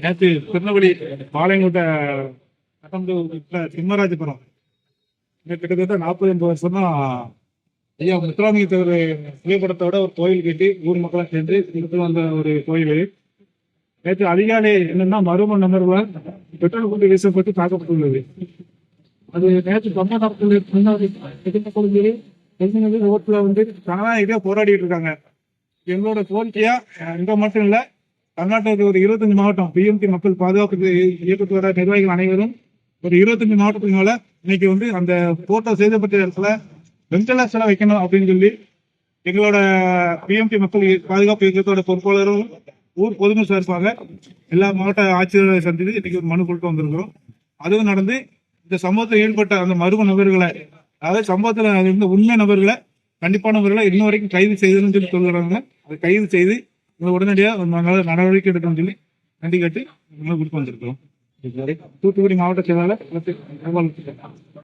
நேற்று திருநெல்வேலி பாளையங்கோட்டை சிம்மராஜபுரம் கிட்டத்தட்ட 40-50 வருஷம் தான் ஐயா முத்துராமலிங்க தேவர் புகைப்படத்தோட ஒரு கோயில் கட்டி ஊர் மக்களும் சேர்ந்து எடுத்து வந்த ஒரு கோயில். நேற்று அதிகாலை என்னன்னா மர்ம நபர்களால் பெட்ரோல் குண்டு வீசப்பட்டு தாக்கப்பட்டுள்ளது. அது நேற்று தமிழ்நாட்டில் ரோட்ல வந்து ஜனநாயக போராடிட்டு இருக்காங்க. எங்களோட கோரிக்கையா இங்க மட்டும் இல்ல, தமிழ்நாட்டில் ஒரு 25 மாவட்டம் பிஎம்டி மக்கள் பாதுகாப்பு இயக்கத்தோட நிர்வாகிகள் அனைவரும் ஒரு 25 மாவட்டத்துக்கு மேல இன்னைக்கு வந்து அந்த போட்டோ செய்தப்பட்ட இடத்துல வெங்கடாசல வைக்கணும் அப்படின்னு சொல்லி எங்களோட பிஎம்டி மக்கள் பாதுகாப்பு இயக்கத்தோட பொறுப்பாளரும் ஊர் பொதுமக்கள் சார்பாக எல்லா மாவட்ட ஆட்சியர்களை சந்தித்து இன்னைக்கு ஒரு மனு கொடுத்து வந்திருக்கிறோம். அதுவும் நடந்து இந்த சம்பவத்தில் ஈடுபட்ட அந்த மர்ம நபர்களை, அதாவது சம்பவத்தில் இருந்த உண்மை நபர்களை, கண்டிப்பான நபர்களை இன்ன வரைக்கும் கைது செய்யணும்னு சொல்லி சொல்கிறாங்க. அதை கைது செய்து உடனடியாக நடவடிக்கை எடுக்கணும்னு சொல்லி நன்றி கேட்டு கொடுத்து வந்திருக்கிறோம். தூத்துக்குடி மாவட்ட செயலாளர்